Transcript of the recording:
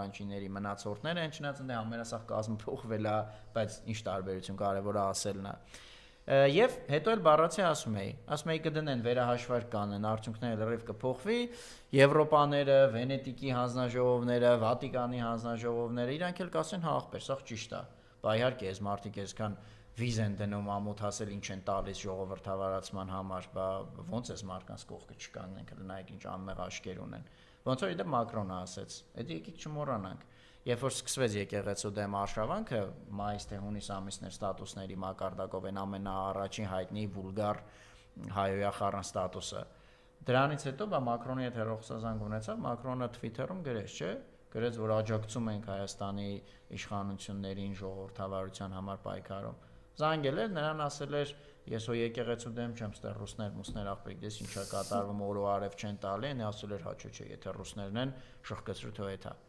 ապրանքիների մնացորդներ են, չնայած ընդ համենասավ կազմը փոխվել է, բայց ինչ տարբերություն կարևոր է ասելն է։ Եվ հետո էլ բառացի ասում էի կդնեն վերահաշվարկ կանեն, արդյունքները լրիվ կփոխվի, Եվրոպաները, Վենետիկի հանձնաժողովները, Վատիկանի հանձնաժողովները իրանք էլ կասեն հա ախպեր, սա ճիշտ է։ Բա իհարկե այս մարդիկ այսքան վիզ են դնում ամոթ հասել ինչ են տալիս ժողովրդավարացման համար, բա ոնց էս մարդկանց կողքը չկանգնենք, նայեք ինչ անմեղ աշկեր ունեն։ Ոնց որ իդե Մակրոնը ասեց, դա եկեք չմոռանանք։ Երբ որ սկսվեց եկեղեցու դեմ արշավանքը մայիս թե հունիս ամիսներ ստատուսների մակարդակով են ամենաառաջին հայտնի վուլգար հայոյախառն ստատուսը, դրանից հետո բա Մակրոնի հետ հեռախոսազանգ ունեցավ, Մակրոնը Twitter-ում գրեց, չէ, գրեց, որ աջակցում ենք Հայաստանի իշխանություններին ժողովրդավարության համար պայքարում։ Զանգել էր, նրան ասել էր, ես հո եկեղեցու դեմ չեմ, ստեղ ռուսներ, մուսներ աղբիկ, դες ինչա կատարվում, օր ու արև չեն տալի, նա ասել էր հա չէ, եթե ռուսներն են, շղկեցրու թո էթա։